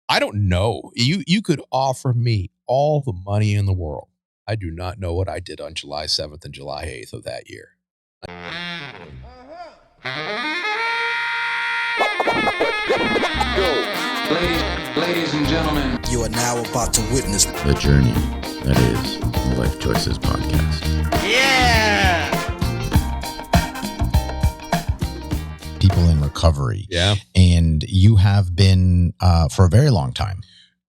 I don't know. You could offer me all the money in the world. I do not know what I did on July 7th and July 8th of that year. Ladies and gentlemen, you are now about to witness the journey that is the Life Choices podcast. Yeah! People in recovery. Yeah. And you have been for a very long time.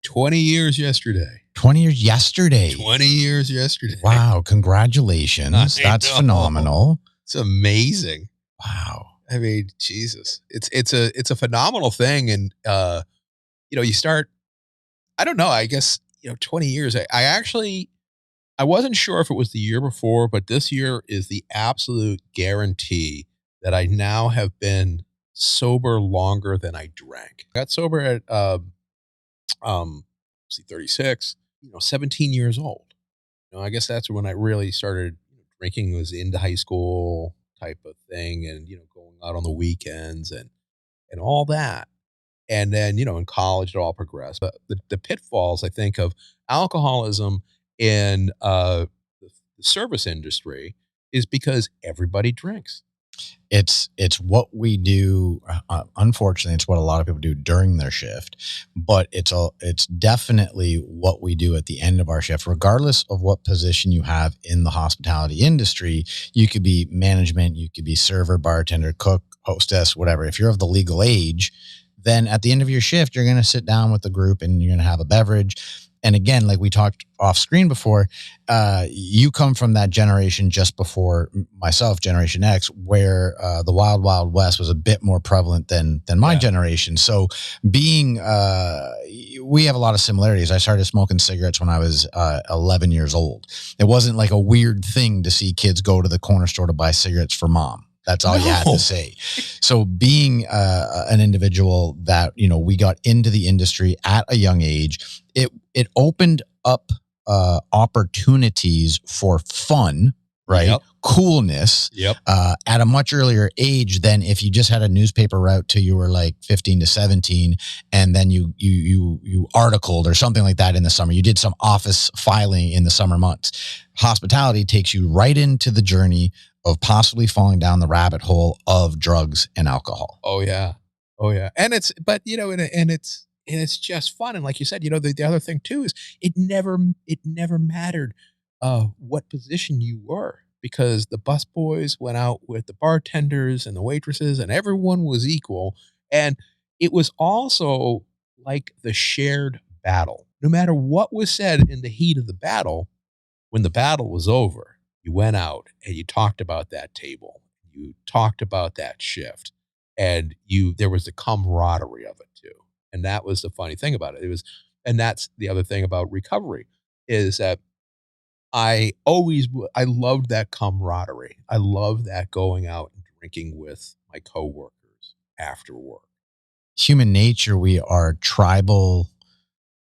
20 years yesterday. 20 years yesterday. 20 years yesterday. Wow. Congratulations. That's phenomenal. It's amazing. Wow. I mean, Jesus, it's a phenomenal thing. And, you start, I don't know, I guess, 20 years. I wasn't sure if it was the year before, but this year is the absolute guarantee that I now have been sober longer than I drank. I got sober at, 36, 17 years old. I guess that's when I really started drinking, was into high school type of thing, and, going out on the weekends and all that. And then, in college, it all progressed. But the pitfalls, I think, of alcoholism in the service industry is because everybody drinks. It's what we do. Unfortunately, it's what a lot of people do during their shift, but it's definitely what we do at the end of our shift, regardless of what position you have in the hospitality industry. You could be management, you could be server, bartender, cook, hostess, whatever. If you're of the legal age, then at the end of your shift, you're going to sit down with the group and you're going to have a beverage. And again, like we talked off screen before, you come from that generation just before myself, Generation X, where the Wild Wild West was a bit more prevalent than my generation. So we have a lot of similarities. I started smoking cigarettes when I was 11 years old. It wasn't like a weird thing to see kids go to the corner store to buy cigarettes for mom. That's all you had to say. So being an individual that, we got into the industry at a young age, it opened up opportunities for fun, right? Yep. Coolness. Yep. At a much earlier age than if you just had a newspaper route till you were like 15 to 17, and then you articled or something like that in the summer. You did some office filing in the summer months. Hospitality takes you right into the journey of possibly falling down the rabbit hole of drugs and alcohol. Oh yeah. And it's just fun. And like you said, the other thing too is it never mattered what position you were, because the busboys went out with the bartenders and the waitresses and everyone was equal. And it was also like the shared battle. No matter what was said in the heat of the battle, when the battle was over, you went out and you talked about that table. You talked about that shift, and there was the camaraderie of it too. And that was the funny thing about it. And that's the other thing about recovery, is that I loved that camaraderie. I loved that going out and drinking with my coworkers after work. Human nature, we are tribal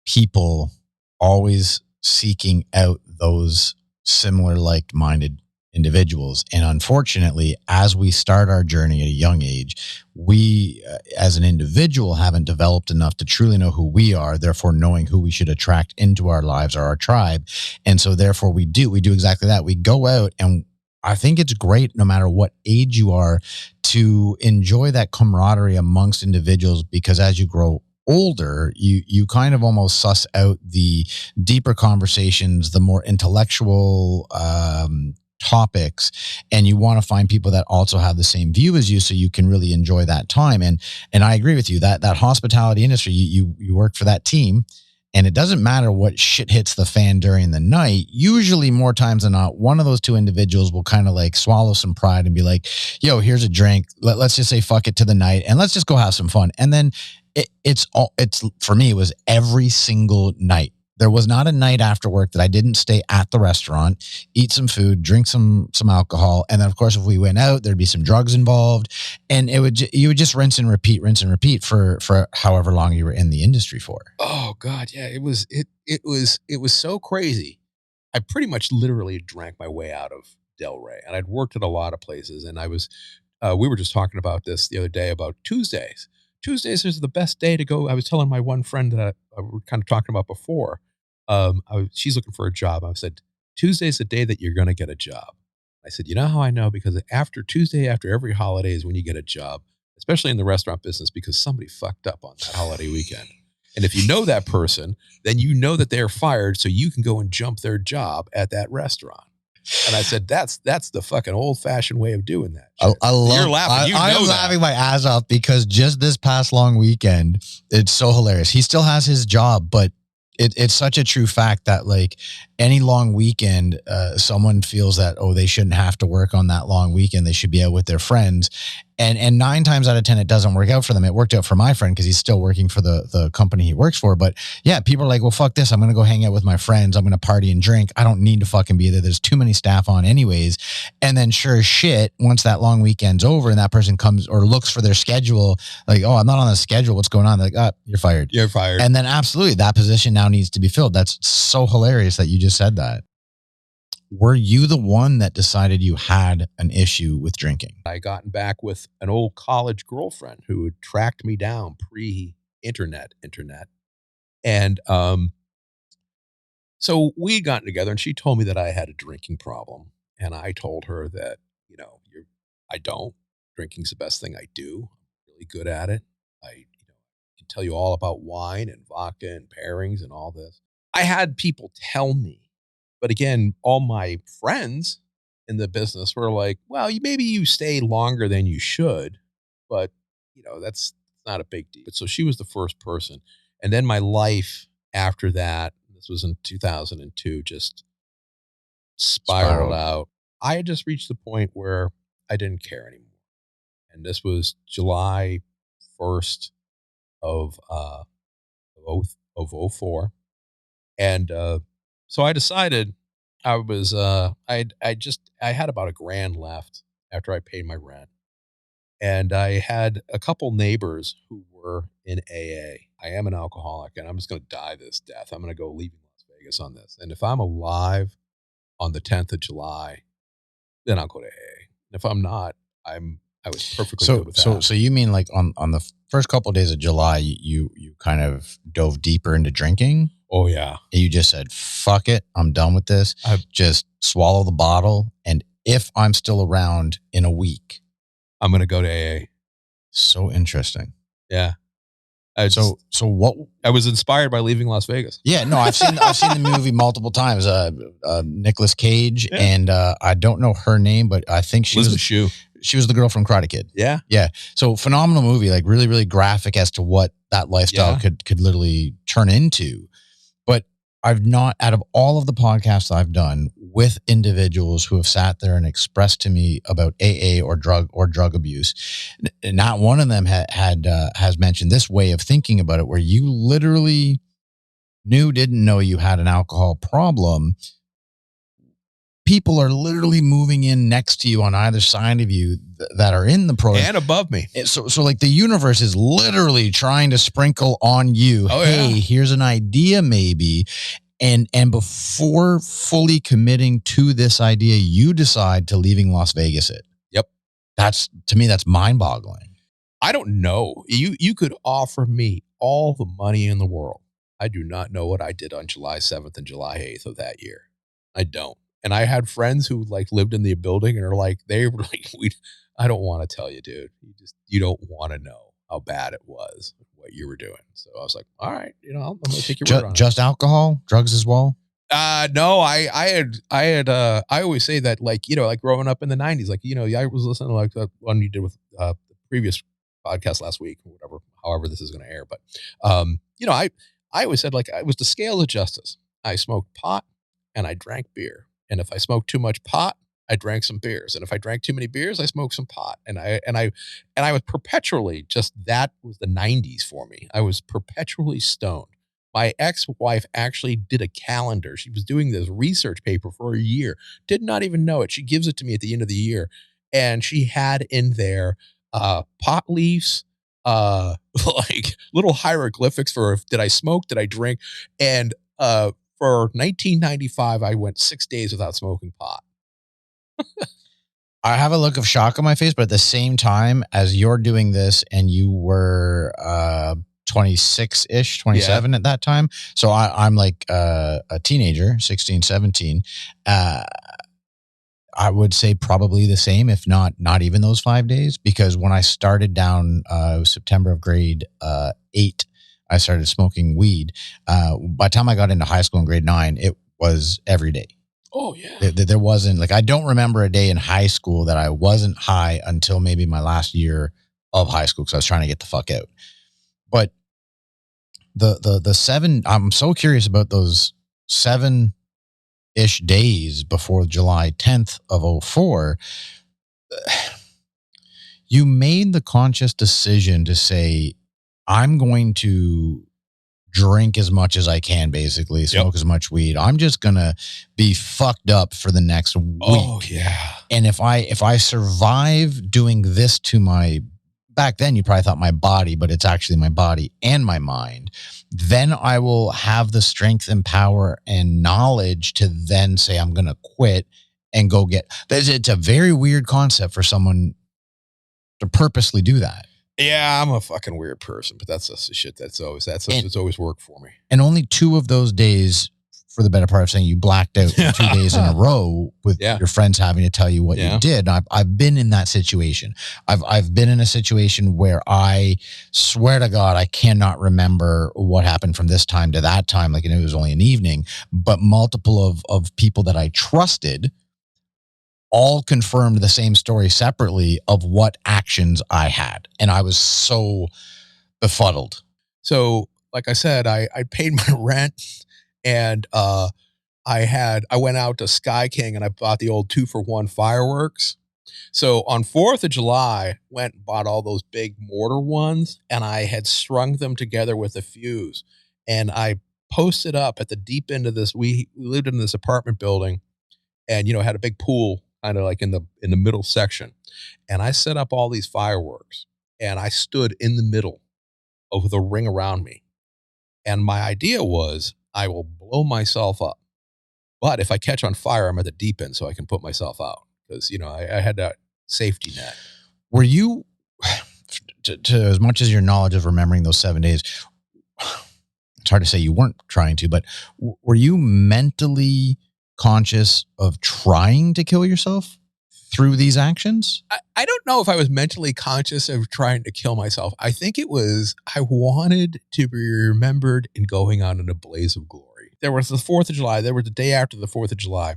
people, always seeking out those similar like-minded individuals. And unfortunately, as we start our journey at a young age, we as an individual haven't developed enough to truly know who we are, therefore knowing who we should attract into our lives or our tribe. And so therefore we do exactly that. We go out, and I think it's great, no matter what age you are, to enjoy that camaraderie amongst individuals, because as you grow older, you kind of almost suss out the deeper conversations, the more intellectual topics, and you want to find people that also have the same view as you, so you can really enjoy that time. And I agree with you that hospitality industry, you work for that team, and it doesn't matter what shit hits the fan during the night. Usually, more times than not, one of those two individuals will kind of like swallow some pride and be like, yo, here's a drink. Let's just say fuck it to the night and let's just go have some fun. And then it's for me, it was every single night. There was not a night after work that I didn't stay at the restaurant, eat some food, drink some alcohol. And then of course, if we went out, there'd be some drugs involved, and you would just rinse and repeat for however long you were in the industry for. Oh God. Yeah. It was so crazy. I pretty much literally drank my way out of Delray, and I'd worked at a lot of places, and we were just talking about this the other day about Tuesdays. Tuesdays is the best day to go. I was telling my one friend that we were kind of talking about before. She's looking for a job. I said, Tuesday's the day that you're going to get a job. I said, you know how I know? Because after Tuesday, after every holiday is when you get a job, especially in the restaurant business, because somebody fucked up on that holiday weekend. And if you know that person, then you know that they're fired, so you can go and jump their job at that restaurant. And I said, that's the fucking old fashioned way of doing that. I love. You're laughing. I'm laughing my ass off because just this past long weekend, it's so hilarious. He still has his job, but it's such a true fact that like any long weekend, someone feels that, oh, they shouldn't have to work on that long weekend. They should be out with their friends. And 9 times out of 10, it doesn't work out for them. It worked out for my friend because he's still working for the company he works for. But yeah, people are like, well, fuck this. I'm going to go hang out with my friends. I'm going to party and drink. I don't need to fucking be there. There's too many staff on anyways. And then sure as shit, once that long weekend's over and that person comes or looks for their schedule, like, oh, I'm not on the schedule. What's going on? They're like, oh, you're fired. You're fired. And then absolutely that position now needs to be filled. That's so hilarious that you just said that. Were you the one that decided you had an issue with drinking? I gotten back with an old college girlfriend who had tracked me down pre-internet. And so we had gotten together and she told me that I had a drinking problem. And I told her that, I don't. Drinking's the best thing I do. I'm really good at it. I can tell you all about wine and vodka and pairings and all this. I had people tell me. But again, all my friends in the business were like, well, maybe you stay longer than you should, but that's not a big deal. So she was the first person. And then my life after that, this was in 2002, just spiraled out. I had just reached the point where I didn't care anymore. And this was July 1st of 04. And, so I decided I was, I had about $1,000 left after I paid my rent. And I had a couple neighbors who were in AA. I am an alcoholic and I'm just going to die this death. I'm going to go leaving Las Vegas on this. And if I'm alive on the 10th of July, then I'll go to AA. And if I'm not, I was perfectly good with that. So you mean like on the first couple of days of July, you kind of dove deeper into drinking? Oh, yeah. And you just said, fuck it. I'm done with this. Just swallow the bottle. And if I'm still around in a week, I'm going to go to AA. So interesting. Yeah. So what? I was inspired by leaving Las Vegas. Yeah, no, I've seen the movie multiple times. Nicolas Cage, yeah. And I don't know her name, but I think she was the girl from Karate Kid. Yeah, yeah. So phenomenal movie, like really, really graphic as to what that lifestyle could literally turn into. But I've not, out of all of the podcasts I've done with individuals who have sat there and expressed to me about AA or drug abuse, not one of them has mentioned this way of thinking about it, where you literally didn't know you had an alcohol problem. People are literally moving in next to you on either side of you that are in the program and above me. So like the universe is literally trying to sprinkle on you. Oh, hey, yeah. Here's an idea maybe. And before fully committing to this idea, you decide to leaving Las Vegas it. Yep. To me, that's mind boggling. I don't know. You could offer me all the money in the world. I do not know what I did on July 7th and July 8th of that year. I don't. And I had friends who like lived in the building and are like, they were like, I don't want to tell you, dude. You don't want to know how bad it was, what you were doing. So I was like, all right, I'm going to take your word on it. Just alcohol, drugs as well? No, I always say that like growing up in the 90s, like, I was listening to like the one you did with the previous podcast last week or whatever, however this is going to air. But, I always said like, it was the scale of justice. I smoked pot and I drank beer. And if I smoked too much pot, I drank some beers. And if I drank too many beers, I smoked some pot. And I was perpetually that was the 90s for me. I was perpetually stoned. My ex-wife actually did a calendar. She was doing this research paper for a year. Did not even know it. She gives it to me at the end of the year. And she had in there pot leaves, like little hieroglyphics for did I smoke, did I drink? And for 1995, I went 6 days without smoking pot. I have a look of shock on my face, but at the same time, as you're doing this and you were 26-ish, 27 at that time. So I'm like a teenager, 16, 17. I would say probably the same, if not even those 5 days, because when I started down, it was September of grade 8, I started smoking weed. By the time I got into high school in grade 9, it was every day. Oh, yeah. There wasn't, like, I don't remember a day in high school that I wasn't high until maybe my last year of high school, because I was trying to get the fuck out. But the 7, I'm so curious about those 7-ish days before July 10th of 04. You made the conscious decision to say, I'm going to drink as much as I can, basically smoke as much weed. I'm just gonna be fucked up for the next week. Oh yeah. And if I survive doing this to my, back then you probably thought my body, but it's actually my body and my mind, then I will have the strength and power and knowledge to then say I'm gonna quit and go get. It's a very weird concept for someone to purposely do that. Yeah, I'm a fucking weird person, but that's just the shit it's always worked for me. And only 2 of those days, for the better part of saying you blacked out for 2 days in a row with your friends having to tell you what you did. I've been in that situation. I've been in a situation where I swear to God, I cannot remember what happened from this time to that time. Like, and it was only an evening, but multiple of people that I trusted all confirmed the same story separately of what actions I had. And I was so befuddled. So, like I said, I paid my rent, and I went out to 𝐿CY&x and I bought the old 2-for-1 fireworks. So on 4th of July, went and bought all those big mortar ones, and I had strung them together with a fuse. And I posted up at the deep end of this. We lived in this apartment building, and had a big pool kind of like in the middle section. And I set up all these fireworks, and I stood in the middle of the ring around me. And my idea was, I will blow myself up, but if I catch on fire, I'm at the deep end so I can put myself out, because I had that safety net. Were you, to as much as your knowledge of remembering those 7 days, it's hard to say you weren't trying to, but were you mentally conscious of trying to kill yourself through these actions? I don't know if I was mentally conscious of trying to kill myself. I think it was, I wanted to be remembered in going out in a blaze of glory. There was the 4th of July. There was the day after the 4th of July.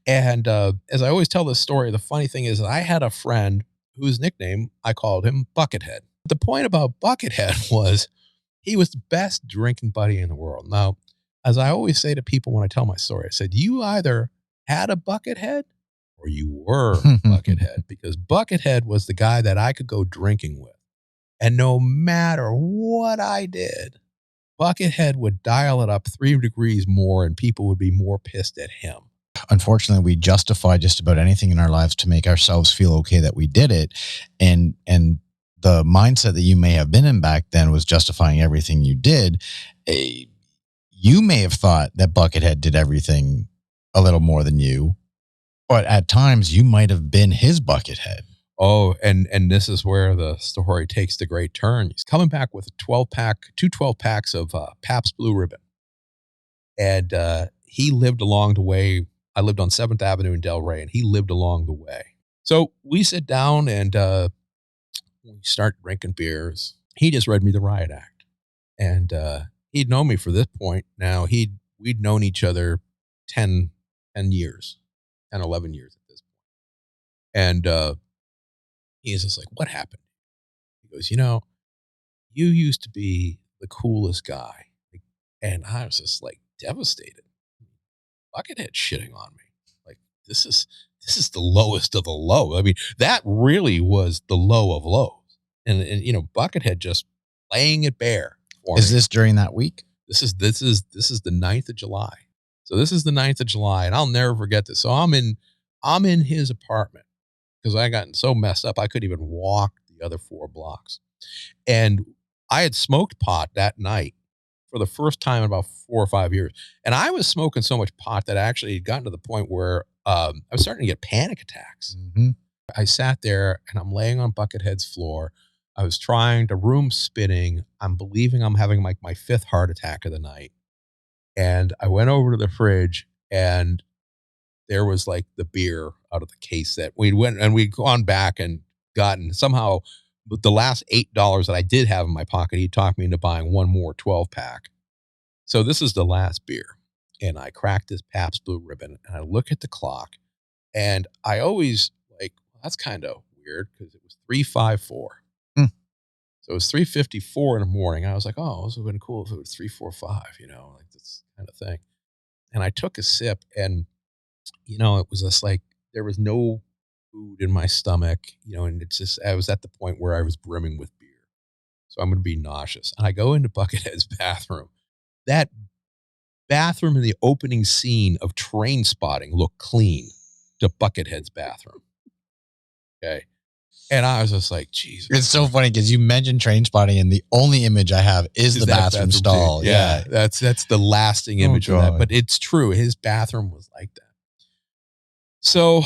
And as I always tell this story, the funny thing is that I had a friend whose nickname, I called him Buckethead. The point about Buckethead was he was the best drinking buddy in the world. Now, as I always say to people when I tell my story, I said, you either had a Buckethead or you were Buckethead, because Buckethead was the guy that I could go drinking with. And no matter what I did, Buckethead would dial it up 3 degrees more, and people would be more pissed at him. Unfortunately, we justify just about anything in our lives to make ourselves feel okay that we did it. And the mindset that you may have been in back then was justifying everything you did. You may have thought that Buckethead did everything a little more than you, but at times you might have been his Buckethead. Oh, and this is where the story takes the great turn. He's coming back with a 12-pack, 2 12-packs of Pabst Blue Ribbon. And he lived along the way. I lived on 7th Avenue in Delray, and he lived along the way. So we sit down and we start drinking beers. He just read me the riot act. And he'd known me for this point. Now, we'd known each other 10 years, 10, 11 years at this point. And he's just like, what happened? He goes, you used to be the coolest guy. And I was just like devastated. Buckethead shitting on me. Like, this is the lowest of the low. I mean, that really was the low of lows. And Buckethead just laying it bare for me. Is this during that week? This is the 9th of July. So this is the 9th of July, and I'll never forget this. So I'm in his apartment, because I gotten so messed up I couldn't even walk the other 4 blocks. And I had smoked pot that night for the first time in about 4 or 5 years. And I was smoking so much pot that I actually had gotten to the point where I was starting to get panic attacks. Mm-hmm. I sat there and I'm laying on Buckethead's floor. I was trying to room spinning. I'm believing I'm having like my 5th heart attack of the night. And I went over to the fridge and there was like the beer out of the case that we'd gone back and gotten somehow the last $8 that I did have in my pocket. He talked me into buying one more 12-pack. So this is the last beer. And I cracked this Pabst Blue Ribbon and I look at the clock and I always like, well, that's kind of weird because it was 3:54. So it was 3:54 in the morning. I was like, oh, this would have been cool if it was 3:45, like this kind of thing. And I took a sip and, it was just like, there was no food in my stomach, and it's just, I was at the point where I was brimming with beer. So I'm going to be nauseous. And I go into Buckethead's bathroom. That bathroom in the opening scene of Train Spotting looked clean to Buckethead's bathroom. Okay. And I was just like, Jesus. It's so funny because you mentioned Train Spotting and the only image I have is the bathroom stall. Scene. Yeah. That's the lasting image of that. But it's true. His bathroom was like that. So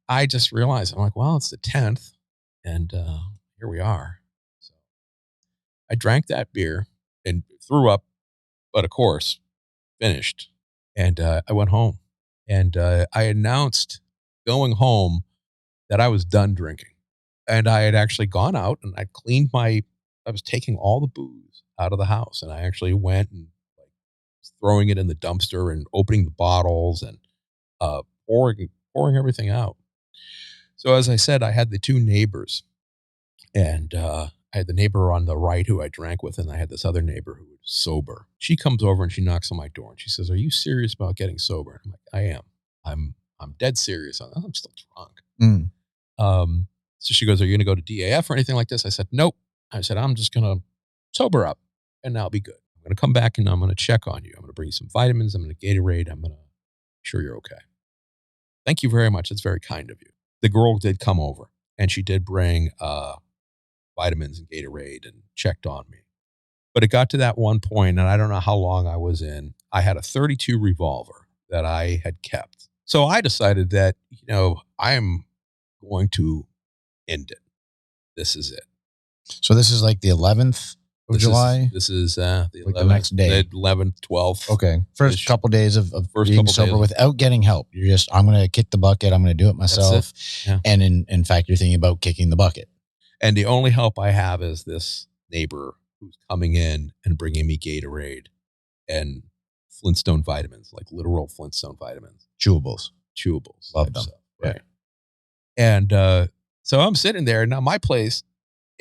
I just realized, I'm like, well, it's the 10th and here we are. So I drank that beer and threw up, but of course finished. And I went home and I announced going home that I was done drinking. And I had actually gone out and I was taking all the booze out of the house. And I actually went and like throwing it in the dumpster and opening the bottles and pouring everything out. So as I said, I had the 2 neighbors and I had the neighbor on the right who I drank with. And I had this other neighbor who was sober. She comes over and she knocks on my door and she says, "Are you serious about getting sober?" I'm like, "I am. I'm dead serious on that. I'm still drunk." So she goes, "Are you going to go to DAF or anything like this?" I said, "Nope." I said, "I'm just going to sober up and I'll be good. I'm going to come back and I'm going to check on you. I'm going to bring you some vitamins. I'm going to Gatorade. I'm going to make sure you're okay. Thank you very much. It's very kind of you." The girl did come over and she did bring vitamins and Gatorade and checked on me. But it got to that one point, and I don't know how long I was in. I had a .32 revolver that I had kept. So I decided that, I'm going to end it. This is it. So this is like the 11th of July? This is the 11th, like the next day. The 11th, 12th. Okay. First couple days of being sober without getting help. You're just, I'm going to kick the bucket. I'm going to do it myself. Yeah. And in fact, you're thinking about kicking the bucket. And the only help I have is this neighbor who's coming in and bringing me Gatorade and Flintstone vitamins, like literal Flintstone vitamins. Chewables. Love them. Stuff, right. And so I'm sitting there. Now my place,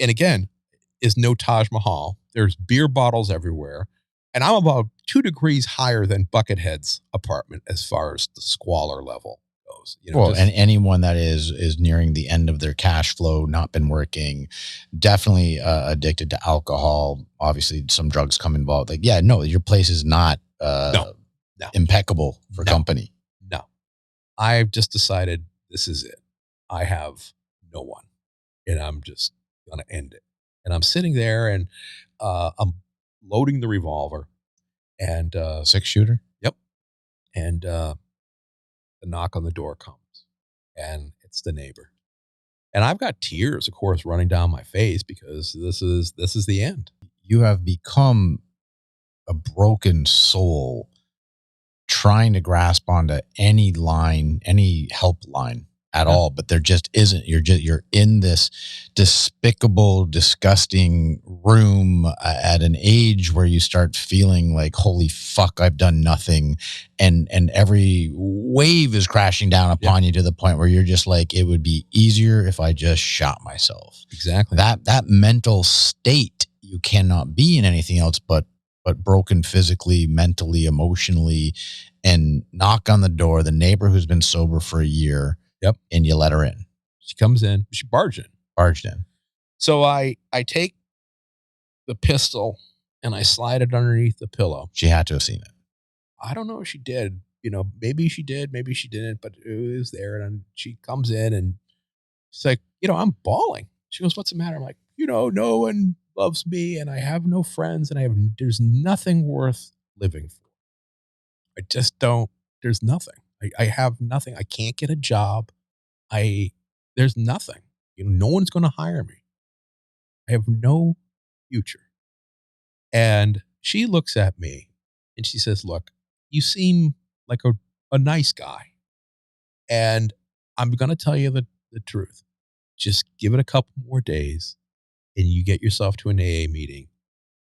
and again, is no Taj Mahal. There's beer bottles everywhere. And I'm about 2 degrees higher than Buckethead's apartment as far as the squalor level goes. And anyone that is nearing the end of their cash flow, not been working, definitely addicted to alcohol. Obviously, some drugs come involved. Like, your place is not impeccable for company. No. I've just decided this is it. I have no one. And I'm just going to end it. And I'm sitting there and I'm loading the revolver and 6-shooter. Yep. And the knock on the door comes and it's the neighbor. And I've got tears, of course, running down my face because this is the end. You have become a broken soul trying to grasp onto any line, any help line at all, but there just isn't. You're in this despicable, disgusting room at an age where you start feeling like, holy fuck, I've done nothing. And every wave is crashing down upon you to the point where you're just like, it would be easier if I just shot myself. Exactly. That mental state, you cannot be in anything else but broken physically, mentally, emotionally, and knock on the door, the neighbor who's been sober for a year. Yep. And you let her in. She comes in. She barged in. So I take the pistol and I slide it underneath the pillow. She had to have seen it. I don't know if she did. Maybe she did, maybe she didn't, but it was there. And she comes in and she's like, I'm bawling. She goes, "What's the matter?" I'm like, no one loves me and I have no friends and there's nothing worth living for. I just don't, there's nothing. I have nothing. I can't get a job. I There's nothing. No one's going to hire me. I have no future. And she looks at me and she says, look, you seem like a nice guy. And I'm going to tell you the truth. Just give it a couple more days and you get yourself to an AA meeting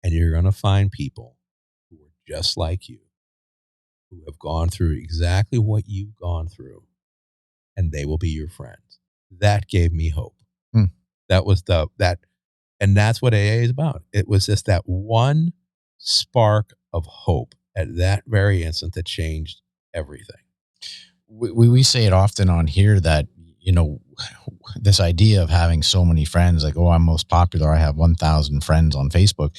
and you're going to find people who are just like you, who have gone through exactly what you've gone through, and they will be your friends. That gave me hope. That was and that's what AA is about. It was just that one spark of hope at that very instant that changed everything. We say it often on here that, this idea of having so many friends, like, oh, I'm most popular, I have 1,000 friends on Facebook.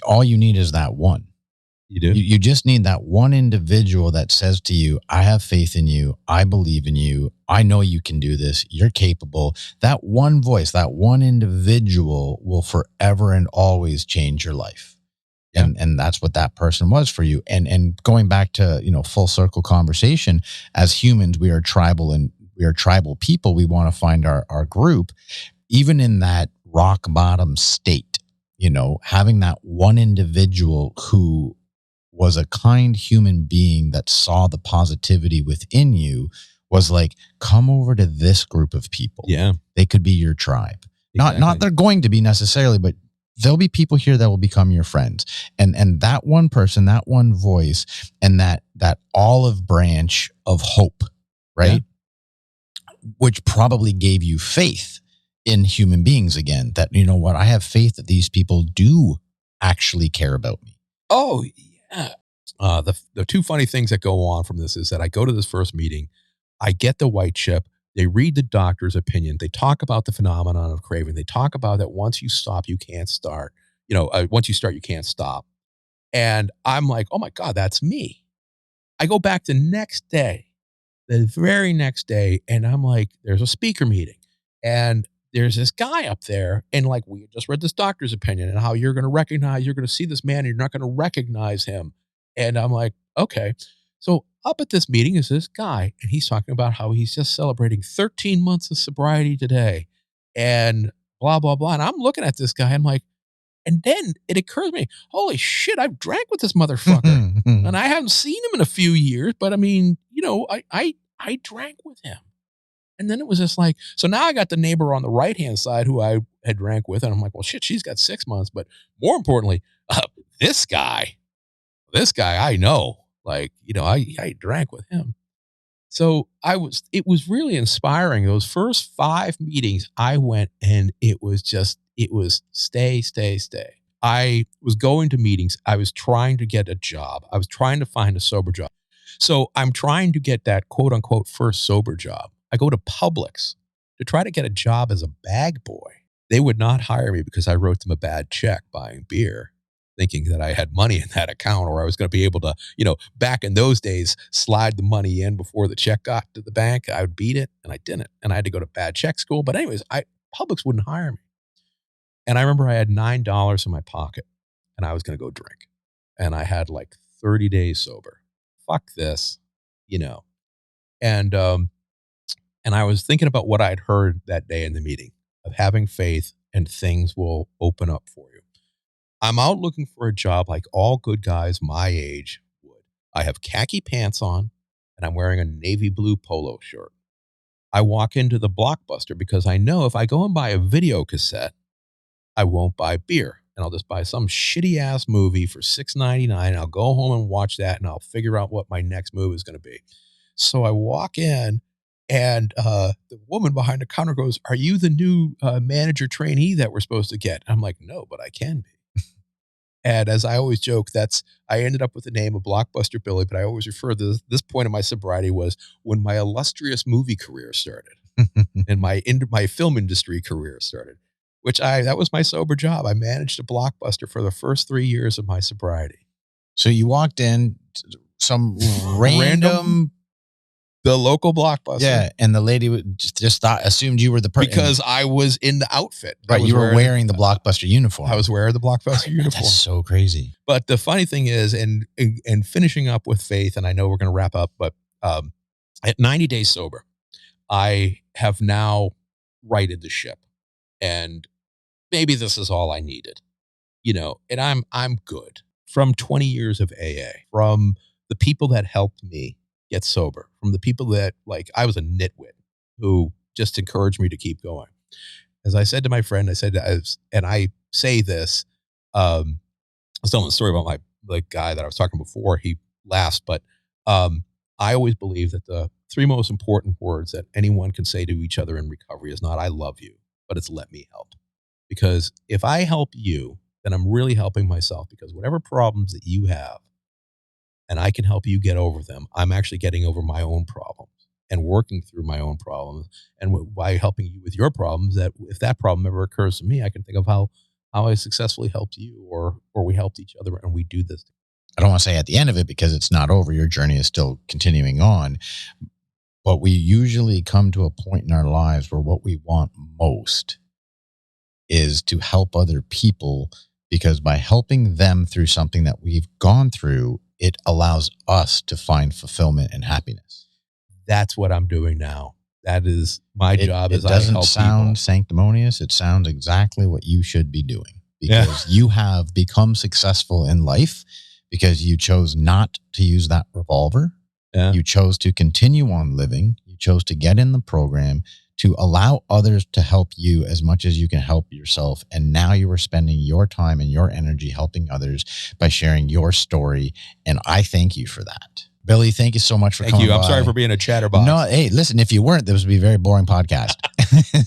All you need is that one. You do? You just need that one individual that says to you, I have faith in you. I believe in you. I know you can do this. You're capable. That one voice, that one individual will forever and always change your life. Yeah. And that's what that person was for you. And going back to, full circle conversation, as humans, we are tribal and we are tribal people. We want to find our group, even in that rock bottom state, having that one individual who was a kind human being that saw the positivity within you was like, come over to this group of people. Yeah. They could be your tribe. Exactly. Not they're going to be necessarily, but there'll be people here that will become your friends. And that one person, that one voice, and that olive branch of hope, right? Yeah. Which probably gave you faith in human beings again, that, I have faith that these people do actually care about me. Oh, yeah. The two funny things that go on from this is that I go to this first meeting, I get the white chip, they read the doctor's opinion, they talk about the phenomenon of craving, they talk about that once you stop, you can't start. Once you start, you can't stop. And I'm like, oh my God, that's me. I go back the next day, the very next day, and I'm like, there's a speaker meeting. And there's this guy up there, and like, we just read this doctor's opinion and how you're going to see this man and you're not going to recognize him. And I'm like, okay. So up at this meeting is this guy, and he's talking about how he's just celebrating 13 months of sobriety today and blah, blah, blah. And I'm looking at this guy, I'm like, and then it occurs to me, holy shit, I've drank with this motherfucker. And I haven't seen him in a few years, but I mean, I drank with him. And then it was just like, so now I got the neighbor on the right-hand side who I had drank with. And I'm like, well, shit, she's got 6 months. But more importantly, this guy I know, like, I drank with him. So it was really inspiring. Those first 5 meetings I went, and it was stay. I was going to meetings. I was trying to get a job. I was trying to find a sober job. So I'm trying to get that quote unquote first sober job. I go to Publix to try to get a job as a bag boy. They would not hire me because I wrote them a bad check buying beer, thinking that I had money in that account, or I was going to be able to, back in those days, slide the money in before the check got to the bank. I would beat it, and I didn't. And I had to go to bad check school. But anyways, Publix wouldn't hire me. And I remember I had $9 in my pocket, and I was going to go drink. And I had like 30 days sober. Fuck this, And I was thinking about what I'd heard that day in the meeting of having faith and things will open up for you. I'm out looking for a job like all good guys my age would. I have khaki pants on and I'm wearing a navy blue polo shirt. I walk into the Blockbuster because I know if I go and buy a video cassette, I won't buy beer. And I'll just buy some shitty ass movie for $6.99. I'll go home and watch that and I'll figure out what my next move is going to be. So I walk in, and the woman behind the counter goes, are you the new manager trainee that we're supposed to get? I'm like, no, but I can be. And as I always joke, I ended up with the name of Blockbuster Billy, but I always refer to this point of my sobriety was when my illustrious movie career started and my film industry career started, that was my sober job. I managed a Blockbuster for the first 3 years of my sobriety. So you walked in some random the local Blockbuster. Yeah, and the lady just assumed you were the person. Because I was in the outfit. Right, you were wearing the Blockbuster uniform. I was wearing the Blockbuster uniform. That's so crazy. But the funny thing is, and finishing up with faith, and I know we're going to wrap up, but at 90 days sober, I have now righted the ship. And maybe this is all I needed, and I'm good. From 20 years of AA, from the people that helped me get sober, from the people that, like, I was a nitwit who just encouraged me to keep going. As I said to my friend, and I say this, I was telling a story about the guy that I was talking before. He laughs, but I always believe that the three most important words that anyone can say to each other in recovery is not "I love you," but it's "let me help." Because if I help you, then I'm really helping myself, because whatever problems that you have and I can help you get over them, I'm actually getting over my own problems and working through my own problems. And by helping you with your problems, that if that problem ever occurs to me, I can think of how I successfully helped you, or we helped each other, and we do this. I don't want to say at the end of it, because it's not over. Your journey is still continuing on. But we usually come to a point in our lives where what we want most is to help other people, because by helping them through something that we've gone through, it allows us to find fulfillment and happiness. That's what I'm doing now. That is my job. It doesn't sound sanctimonious. It sounds exactly what you should be doing, because you have become successful in life because you chose not to use that revolver. Yeah. You chose to continue on living. You chose to get in the program to allow others to help you as much as you can help yourself. And now you are spending your time and your energy helping others by sharing your story. And I thank you for that. Billy, thank you so much for coming by. Thank you. I'm sorry for being a chatterbox. No, hey, listen, if you weren't, this would be a very boring podcast.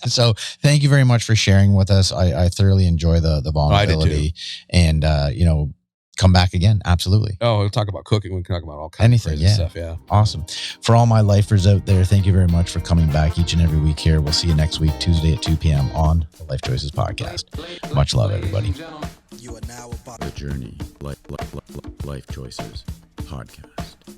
So thank you very much for sharing with us. I thoroughly enjoy the vulnerability. And, come back again. Absolutely. Oh, we'll talk about cooking. We can talk about all kinds of crazy stuff. Yeah. Awesome. For all my lifers out there, thank you very much for coming back each and every week here. We'll see you next week, Tuesday at 2 p.m. on the Life Choices podcast. Much love, everybody. You are now about The Journey, Life Choices podcast.